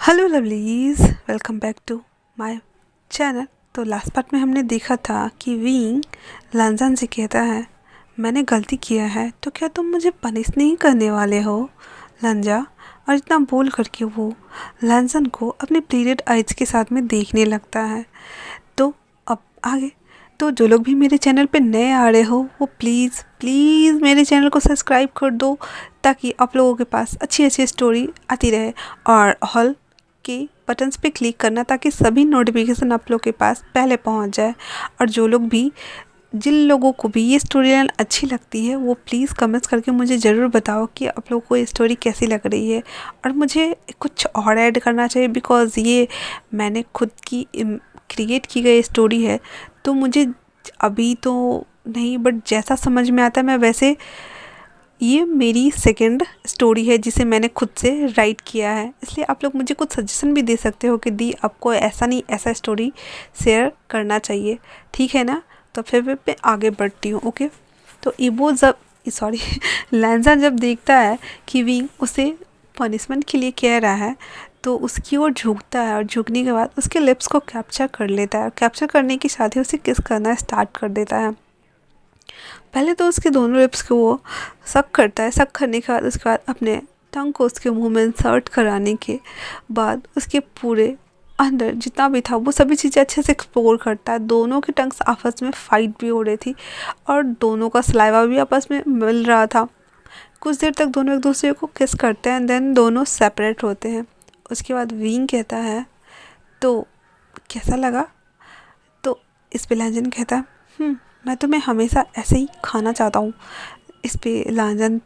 Hello lovelies, welcome back to my channel. तो last part में हमने देखा था कि विंग लांजान से कहता है, मैंने गलती किया है तो क्या तुम मुझे पनिश नहीं करने वाले हो लांजा। और इतना बोल करके वो लांजान को अपने प्लीडेड आइज के साथ में देखने लगता है। तो अब आगे तो जो लोग भी मेरे चैनल पे नए आ रहे हो वो प्लीज़ प्लीज़ मेरे चैनल को सब्सक्राइब कर दो, ताकि आप लोगों के पास अच्छी अच्छी स्टोरी आती रहे। और हॉल के बटन्स पे क्लिक करना ताकि सभी नोटिफिकेशन आप लोग के पास पहले पहुंच जाए। और जो लोग भी जिन लोगों को भी ये स्टोरी लाइन अच्छी लगती है वो प्लीज़ कमेंट्स करके मुझे ज़रूर बताओ कि आप लोगों को ये स्टोरी कैसी लग रही है। और मुझे कुछ और ऐड करना चाहिए बिकॉज़ ये मैंने खुद की क्रिएट की गई स्टोरी है, तो मुझे अभी तो नहीं बट जैसा समझ में आता है मैं वैसे, ये मेरी सेकंड स्टोरी है जिसे मैंने खुद से राइट किया है। इसलिए आप लोग मुझे कुछ सजेशन भी दे सकते हो कि दी आपको ऐसा नहीं ऐसा स्टोरी शेयर करना चाहिए, ठीक है ना। तो फिर मैं आगे बढ़ती हूँ। ओके, तो इबो जब सॉरी लैंजा जब देखता है कि विंग उसे पनिशमेंट के लिए कह रहा है तो उसकी ओर झुकता है, और झुकने के बाद उसके लिप्स को कैप्चर कर लेता है, और कैप्चर करने के साथ ही उसे किस करना स्टार्ट कर देता है। पहले तो उसके दोनों लिप्स को वो सक करता है, सक करने के बाद उसके बाद अपने टंग को उसके मुंह में इंसर्ट कराने के बाद उसके पूरे अंदर जितना भी था वो सभी चीज़ें अच्छे से एक्सप्लोर करता है। दोनों के टंग्स आपस में फाइट भी हो रही थी और दोनों का सलाइवा भी आपस में मिल रहा था। कुछ देर तक दोनों एक दूसरे को किस करते हैं, देन दोनों सेपरेट होते हैं। उसके बाद विंग कहता है, तो कैसा लगा। तो इस पे लांजन कहता है, मैं तुम्हें हमेशा ऐसे ही खाना चाहता हूँ। इस पे लांजन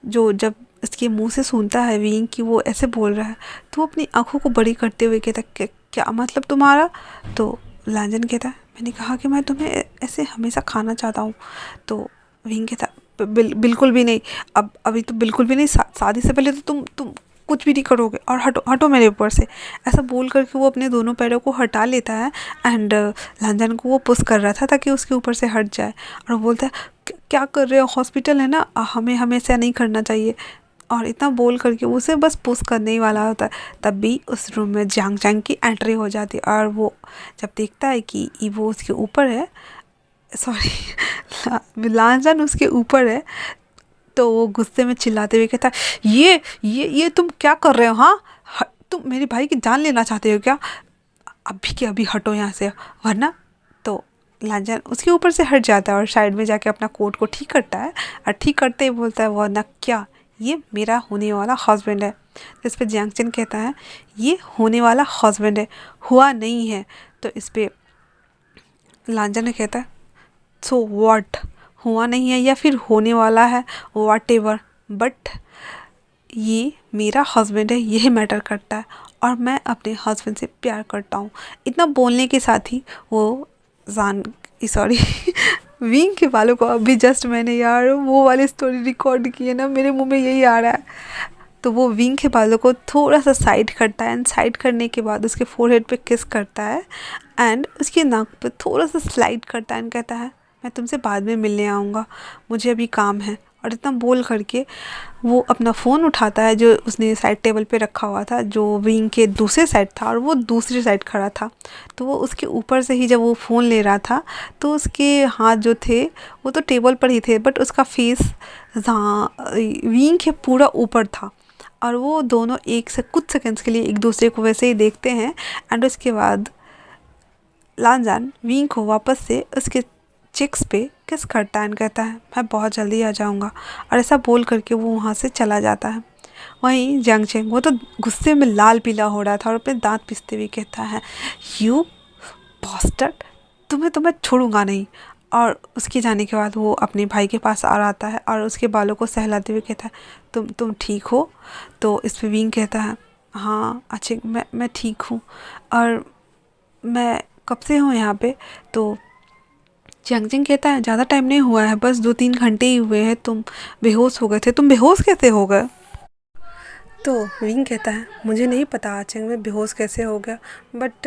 जो जब इसके मुंह से सुनता है विंग कि वो ऐसे बोल रहा है, तो वो अपनी आंखों को बड़ी करते हुए कहता है, क्या मतलब तुम्हारा। तो लांजन कहता है, मैंने कहा कि मैं तुम्हें ऐसे हमेशा खाना चाहता हूँ। तो विंग कहता बिल्कुल भी नहीं, अब अभी तो बिल्कुल भी नहीं, शादी से पहले तो तुम कुछ भी नहीं करोगे, और हटो हटो मेरे ऊपर से। ऐसा बोल करके वो अपने दोनों पैरों को हटा लेता है एंड लांजन को वो पुश कर रहा था ताकि उसके ऊपर से हट जाए। और वो बोलता है, क्या कर रहे हो, हॉस्पिटल है ना, हमें हमें ऐसा नहीं करना चाहिए। और इतना बोल करके उसे बस पुश करने ही वाला होता है, तब भी उस रूम में जांग जांग की एंट्री हो जाती है। और वो जब देखता है कि वो उसके ऊपर है, सॉरी लांजन उसके ऊपर है, तो वो गुस्से में चिल्लाते हुए कहता है, ये तुम क्या कर रहे हो। हाँ, तुम मेरे भाई की जान लेना चाहते हो क्या। अभी के अभी हटो यहाँ से, वरना। तो लांजन उसके ऊपर से हट जाता है और साइड में जाके अपना कोट को ठीक करता है, और ठीक करते ही बोलता है, वरना क्या, ये मेरा होने वाला हस्बैंड है। तो इस पर जियांगचन कहता है, ये होने वाला हस्बैंड है, हुआ नहीं है। तो इस पर लांजन ने कहता है, सो व्हाट, हुआ नहीं है या फिर होने वाला है, व्हाट एवर, बट ये मेरा हस्बैंड है, यही मैटर करता है, और मैं अपने हस्बैंड से प्यार करता हूँ। इतना बोलने के साथ ही वो जान सॉरी विंग के बालों को अभी जस्ट मैंने यार वो वाली स्टोरी रिकॉर्ड की है ना, मेरे मुंह में यही आ रहा है। तो वो विंग के बालों को थोड़ा सा साइड करता है, एंड साइड करने के बाद उसके फोरहेड पे किस करता है, एंड उसके नाक पे थोड़ा सा स्लाइड करता है, एंड कहता है, मैं तुमसे बाद में मिलने आऊँगा, मुझे अभी काम है। और इतना बोल करके वो अपना फ़ोन उठाता है जो उसने साइड टेबल पे रखा हुआ था, जो विंग के दूसरे साइड था और वो दूसरी साइड खड़ा था। तो वो उसके ऊपर से ही जब वो फ़ोन ले रहा था तो उसके हाथ जो थे वो तो टेबल पर ही थे, बट उसका फेस जहाँ विंग के पूरा ऊपर था। और वो दोनों एक से कुछ सेकंड्स के लिए एक दूसरे को वैसे ही देखते हैं, एंड उसके बाद लांजान विंग को वापस से उसके चिक्स पे किस करता है, कहता है, मैं बहुत जल्दी आ जाऊंगा। और ऐसा बोल करके वो वहाँ से चला जाता है। वहीं जियांगचेन वो तो गुस्से में लाल पीला हो रहा था और अपने दांत पिसते हुए कहता है, यू बॉस्टर्ड, तुम्हें तो मैं छोड़ूंगा नहीं। और उसके जाने के बाद वो अपने भाई के पास आ आता है और उसके बालों को सहलाते हुए कहता है, तुम ठीक हो। तो इस पे विंग कहता है, हाँ अच्छे, मैं ठीक हूँ, और मैं कब से हूँ यहाँ पे। तो जियांगचेन कहता है, ज़्यादा टाइम नहीं हुआ है, बस 2-3 घंटे ही हुए हैं, तुम बेहोश हो गए थे। तुम बेहोश कैसे हो गए। तो विंग कहता है, मुझे नहीं पता आचेंग मैं बेहोश कैसे हो गया, बट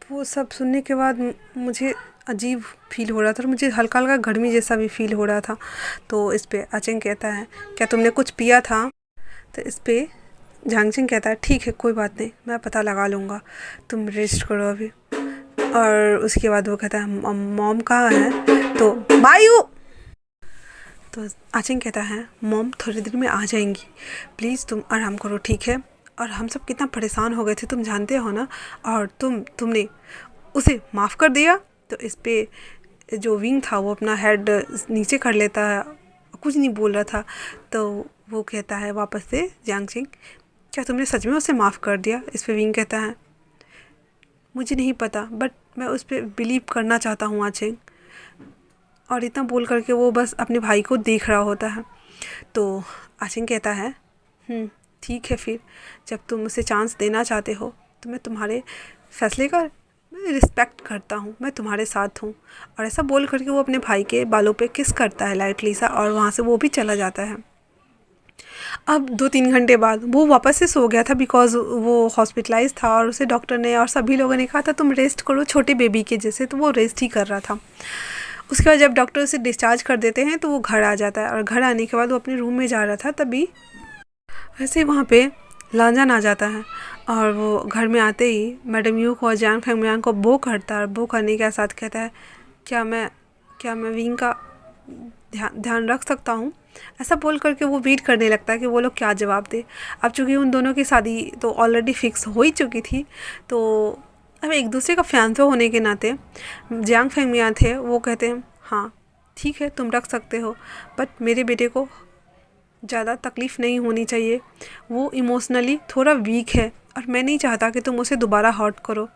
वो सब सुनने के बाद मुझे अजीब फील हो रहा था और मुझे हल्का हल्का गर्मी जैसा भी फील हो रहा था। तो इस पे आचेंग कहता है, क्या तुमने कुछ पिया था। तो इस पे झांगचिंग कहता है ठीक है कोई बात नहीं, मैं पता लगा लूँगा, तुम रेस्ट करो अभी। और उसके बाद वो कहता है मॉम कहाँ है, तो मायू। तो आचिंग कहता है मॉम थोड़ी देर में आ जाएंगी, प्लीज़ तुम आराम करो ठीक है। और हम सब कितना परेशान हो गए थे तुम जानते हो ना, और तुमने उसे माफ़ कर दिया। तो इस पे जो विंग था वो अपना हेड नीचे कर लेता है, कुछ नहीं बोल रहा था। तो वो कहता है वापस से झांगचिंग क्या तुमने सच में उसे माफ़ कर दिया। इस पे विंग कहता है मुझे नहीं पता बट मैं उस पर बिलीव करना चाहता हूँ आचिंग। और इतना बोल करके वो बस अपने भाई को देख रहा होता है। तो आचिंग कहता है ठीक है फिर, जब तुम उसे चांस देना चाहते हो तो मैं तुम्हारे फैसले का रिस्पेक्ट करता हूँ, मैं तुम्हारे साथ हूँ। और ऐसा बोल करके वो अपने भाई के बालों पे किस करता है लाइटली सा, और वहाँ से वो भी चला जाता है। अब 2-3 घंटे बाद वो वापस से सो गया था, बिकॉज़ वो हॉस्पिटलाइज था और उसे डॉक्टर ने और सभी लोगों ने कहा था तुम रेस्ट करो छोटे बेबी के जैसे, तो वो रेस्ट ही कर रहा था। उसके बाद जब डॉक्टर उसे डिस्चार्ज कर देते हैं तो वो घर आ जाता है, और घर आने के बाद वो अपने रूम में जा रहा था, तभी वैसे ही वहाँ पे लांजान आ जाता है। और वो घर में आते ही मैडम यू को और जान फेंगमियांग को बो करता है, और बो करने के साथ कहता है क्या मैं विंग का ध्यान रख सकता हूँ। ऐसा बोल करके वो वेट करने लगता है कि वो लोग क्या जवाब दे। अब चूँकि उन दोनों की शादी तो ऑलरेडी फिक्स हो ही चुकी थी, तो अब एक दूसरे का फियांसे होने के नाते जियांग फेंगमियां थे वो कहते हैं हाँ ठीक है तुम रख सकते हो, बट मेरे बेटे को ज़्यादा तकलीफ़ नहीं होनी चाहिए, वो इमोशनली थोड़ा वीक है और मैं नहीं चाहता कि तुम उसे दोबारा हर्ट करो।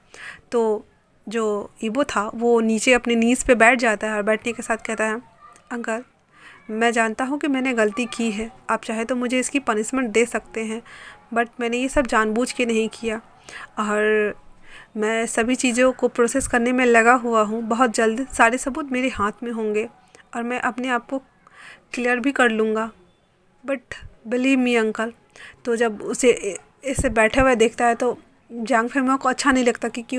तो जो ईबो था वो नीचे अपने नीज़ पे बैठ जाता है, और बैठने के साथ कहता है अंकल मैं जानता हूँ कि मैंने गलती की है, आप चाहे तो मुझे इसकी पनिशमेंट दे सकते हैं, बट मैंने ये सब जानबूझ के नहीं किया, और मैं सभी चीज़ों को प्रोसेस करने में लगा हुआ हूँ। बहुत जल्द सारे सबूत मेरे हाथ में होंगे और मैं अपने आप को क्लियर भी कर लूँगा, बट बिलीव मी अंकल। तो जब उसे ऐसे बैठे हुए देखता है तो जांग फेंगमियांग को अच्छा नहीं लगता, क्योंकि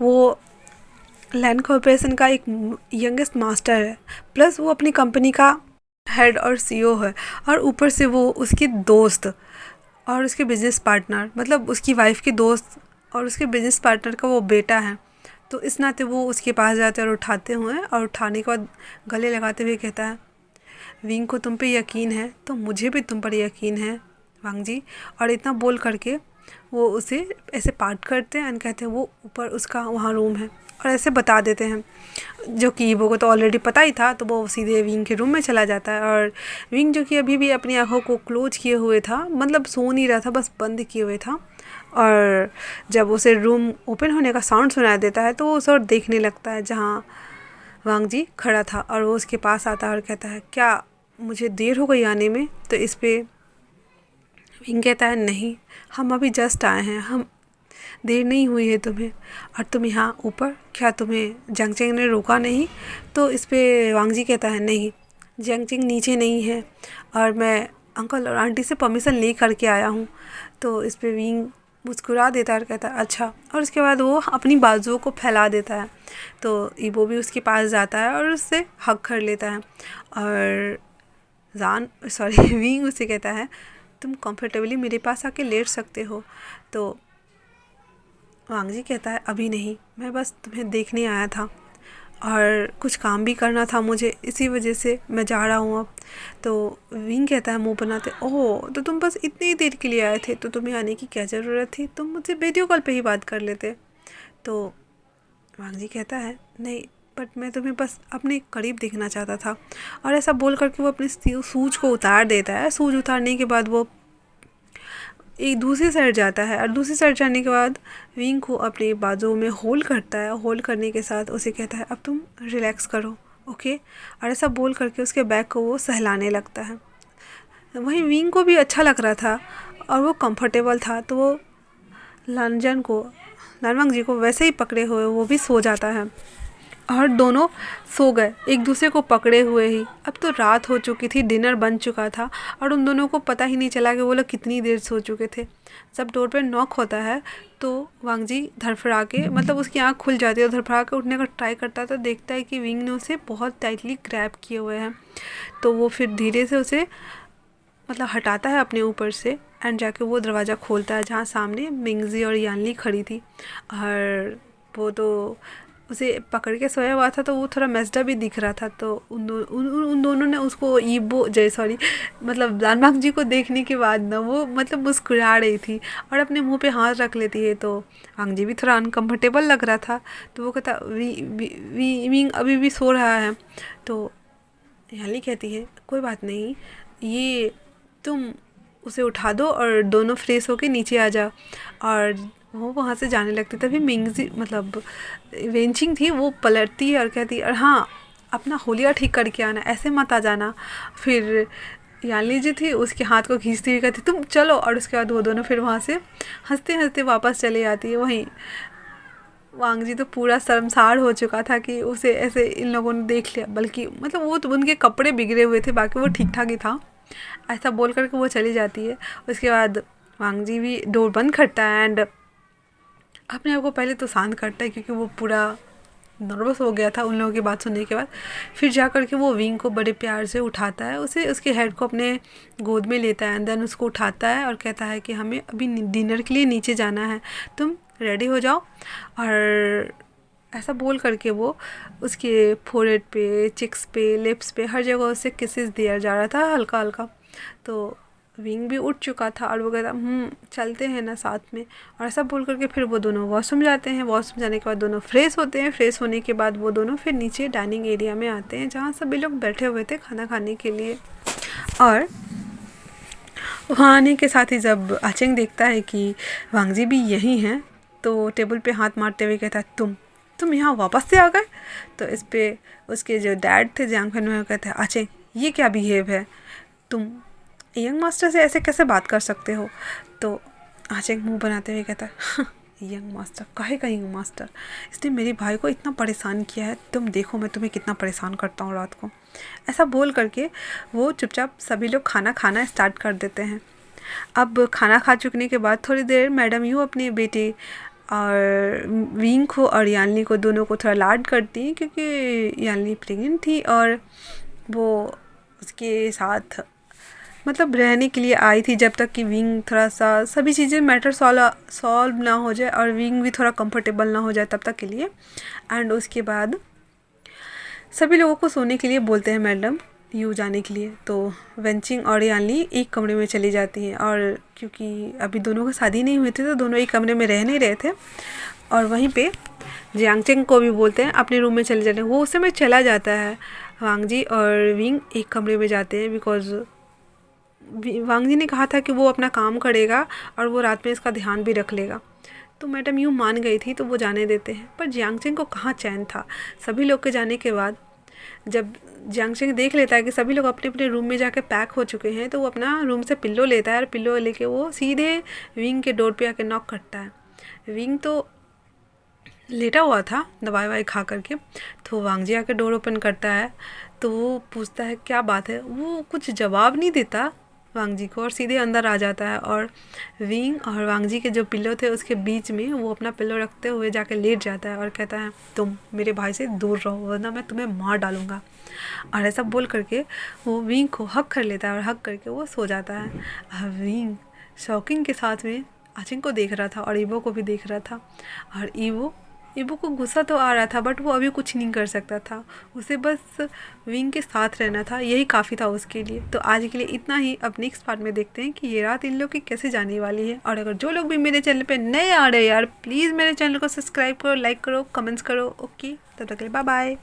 वो लैंड कॉर्पोरेशन का एक यंगेस्ट मास्टर है, प्लस वो अपनी कंपनी का हेड और सीईओ है, और ऊपर से वो उसके दोस्त और उसके बिजनेस पार्टनर, मतलब उसकी वाइफ के दोस्त और उसके बिजनेस पार्टनर का वो बेटा है। तो इस नाते वो उसके पास जाते हैं और उठाते हुए, और उठाने के बाद गले लगाते हुए कहता है विंग को तुम पे यकीन है तो मुझे भी तुम पर यकीन है वांग जी। और इतना बोल करके वो उसे ऐसे पार्ट करते हैं, एंड कहते हैं वो ऊपर उसका वहाँ रूम है, और ऐसे बता देते हैं, जो कि ईबो को तो ऑलरेडी पता ही था। तो वो सीधे विंग के रूम में चला जाता है, और विंग जो कि अभी भी अपनी आँखों को क्लोज किए हुए था, मतलब सो नहीं रहा था, बस बंद किए हुए था। और जब उसे रूम ओपन होने का साउंड सुनाई देता है तो वो उस ओर देखने लगता है जहाँ वांग जी खड़ा था, और वो उसके पास आता है और कहता है क्या मुझे देर हो गई आने में। तो इस पे विंग कहता है नहीं, हम अभी जस्ट आए हैं, हम देर नहीं हुई है तुम्हें, और तुम यहाँ ऊपर, क्या तुम्हें झांगचिंग ने रोका नहीं। तो इस पे वांग जी कहता है नहीं, झांगचिंग नीचे नहीं है, और मैं अंकल और आंटी से परमिशन ले करके आया हूँ। तो इस पे विंग मुस्कुरा देता है और कहता है अच्छा, और उसके बाद वो अपनी बाजुओं को फैला देता है। तो ईबो भी उसके पास जाता है और उससे हग कर लेता है, और विंग उसे कहता है तुम कंफर्टेबली मेरे पास आके लेट सकते हो। तो वांग जी कहता है अभी नहीं, मैं बस तुम्हें देखने आया था और कुछ काम भी करना था मुझे, इसी वजह से मैं जा रहा हूँ अब। तो विंग कहता है मुंह बनाते ओह तो तुम बस इतनी ही देर के लिए आए थे, तो तुम्हें आने की क्या ज़रूरत थी, तुम मुझसे वीडियो कॉल पे ही बात कर लेते। तो वांग जी कहता है नहीं, बट मैं तुम्हें बस अपने करीब देखना चाहता था। और ऐसा बोल करके वो अपनी सूज को उतार देता है। सूज उतारने के बाद वो एक दूसरी साइड जाता है, और दूसरी साइड जाने के बाद विंग को अपने बाजुओं में होल्ड करता है। होल्ड करने के साथ उसे कहता है अब तुम रिलैक्स करो, ओके। और ऐसा बोल करके उसके बैक को वो सहलाने लगता है। वहीं विंग को भी अच्छा लग रहा था और वो कंफर्टेबल था, तो वो लानवांग जी को वैसे ही पकड़े हुए वो भी सो जाता है, और दोनों सो गए एक दूसरे को पकड़े हुए ही। अब तो रात हो चुकी थी, डिनर बन चुका था, और उन दोनों को पता ही नहीं चला कि वो लोग कितनी देर सो चुके थे। जब डोर पे नॉक होता है तो वांग जी धड़फड़ा के, मतलब उसकी आँख खुल जाती है, और धड़फड़ा के उठने का ट्राई करता है तो देखता है कि विंग ने उसे बहुत टाइटली ग्रैब किए हुए हैं। तो वो फिर धीरे से उसे मतलब हटाता है अपने ऊपर से, एंड जाके वो दरवाज़ा खोलता है जहाँ सामने मिंगजी और यानली खड़ी थी, और वो तो उसे पकड़ के सोया हुआ था, तो वो थोड़ा मेस्डा भी दिख रहा था। तो उन दोनों ने उसको ईबो जय सॉरी मतलब लानबाग जी को देखने के बाद ना वो मतलब मुस्कुरा रही थी और अपने मुंह पे हाथ रख लेती है। तो वांग जी भी थोड़ा अनकम्फर्टेबल लग रहा था। तो वो कहता विंग अभी भी सो रहा है। तो याली कहती है कोई बात नहीं, ये तुम उसे उठा दो और दोनों फ्रेश होके नीचे आ जाओ। और वो वहाँ से जाने लगती। तभी मिंगजी मतलब वेंचिंग थी, वो पलटती है और कहती है और हाँ, अपना होलिया ठीक करके आना, ऐसे मत आ जाना। फिर याली जी थी, उसके हाथ को खींचती हुई कहती तुम चलो, और उसके बाद वो दोनों फिर वहाँ से हंसते हंसते वापस चले जाती है। वहीं वांग जी तो पूरा शर्मसार हो चुका था कि उसे ऐसे इन लोगों ने देख लिया, बल्कि मतलब वो तो उनके कपड़े बिगड़े हुए थे, बाकी वो ठीक ठाक ही था। ऐसा बोल करके वो चली जाती है। उसके बाद वांग जी भी डोर बंद करता है एंड अपने आप को पहले तो शांत करता है, क्योंकि वो पूरा नर्वस हो गया था उन लोगों की बात सुनने के बाद। फिर जा कर के वो विंग को बड़े प्यार से उठाता है, उसे उसके हेड को अपने गोद में लेता है एंड देन उसको उठाता है और कहता है कि हमें अभी डिनर के लिए नीचे जाना है, तुम रेडी हो जाओ। और ऐसा बोल करके वो उसके फोरहेड पे, चिक्स पे, लिप्स पे, हर जगह उसे किसेस दिया जा रहा था हल्का हल्का। तो विंग भी उठ चुका था और वो कहता चलते हैं ना साथ में। और ऐसा बोल करके फिर वो दोनों वॉशरूम जाते हैं। वॉशरूम जाने के बाद दोनों फ्रेश होते हैं। फ्रेश होने के बाद वो दोनों फिर नीचे डाइनिंग एरिया में आते हैं, जहाँ सभी लोग बैठे हुए थे खाना खाने के लिए। और वहाँ आने के साथ ही जब आचेंग देखता है कि वांगजी भी यहीं हैं, तो टेबल पे हाथ मारते हुए कहता है तुम यहाँ वापस से आ गए। तो इस पे उसके जो डैड थे जियांग फैन, वो कहते हैं आचेंग ये क्या बिहेव है, तुम यंग मास्टर से ऐसे कैसे बात कर सकते हो। तो आचेंग मुंह बनाते हुए कहता है यंग मास्टर काहे का यंग मास्टर, इसने मेरे भाई को इतना परेशान किया है, तुम देखो मैं तुम्हें कितना परेशान करता हूँ रात को। ऐसा बोल करके वो चुपचाप सभी लोग खाना खाना स्टार्ट कर देते हैं। अब खाना खा चुकने के बाद थोड़ी देर मैडम यूँ अपने बेटे और विंग को और यानली को दोनों को थोड़ा लाड करती हैं, क्योंकि यानली प्रेग्नेंट थी और वो उसके साथ मतलब रहने के लिए आई थी, जब तक कि विंग थोड़ा सा सभी चीज़ें मैटर सॉल्व ना हो जाए और विंग भी थोड़ा कंफर्टेबल ना हो जाए तब तक के लिए। एंड उसके बाद सभी लोगों को सोने के लिए बोलते हैं मैडम यू जाने के लिए। तो वेंचिंग और यानली एक कमरे में चली जाती हैं, और क्योंकि अभी दोनों की शादी नहीं हुई थी तो दोनों एक कमरे में रह नहीं रहे थे। और वहीं पे जियांगचेंग को भी बोलते हैं अपने रूम में चले जाने, वो उस समय चला जाता है। वांग जी और विंग एक कमरे में जाते हैं, बिकॉज वांग जी ने कहा था कि वो अपना काम करेगा और वो रात में इसका ध्यान भी रख लेगा। तो मैडम यूँ मान गई थी तो वो जाने देते हैं। पर जियांगचेंग को कहाँ चैन था। सभी लोग के जाने के बाद जब जियांगचेंग देख लेता है कि सभी लोग अपने अपने रूम में जाके पैक हो चुके हैं, तो वो अपना रूम से पिल्लो लेता है और पिल्लो लेके वो सीधे विंग के डोर पे आके नॉक करता है। विंग तो लेटा हुआ था दवाई ववाई खा करके। तो वांग जी आके डोर ओपन करता है, तो वो पूछता है क्या बात है। वो कुछ जवाब नहीं देता वांग जी को और सीधे अंदर आ जाता है। और विंग और वांग जी के जो पिल्लो थे उसके बीच में वो अपना पिल्लो रखते हुए जाके लेट जाता है और कहता है तुम मेरे भाई से दूर रहो वरना मैं तुम्हें मार डालूँगा। और ऐसा बोल करके वो विंग को हक कर लेता है और हक करके वो सो जाता है। विंग शॉकिंग के साथ में आचिंग को देख रहा था और ईवो को भी देख रहा था। और ईवो को गुस्सा तो आ रहा था, बट वो अभी कुछ नहीं कर सकता था। उसे बस विंग के साथ रहना था, यही काफ़ी था उसके लिए। तो आज के लिए इतना ही। अब नेक्स्ट पार्ट में देखते हैं कि ये रात इन लोग की कैसे जाने वाली है। और अगर जो लोग भी मेरे चैनल पे नए आ रहे हैं यार, प्लीज़ मेरे चैनल को सब्सक्राइब करो, लाइक करो, कमेंट्स करो। ओके, तब तक के लिए बाय बाय।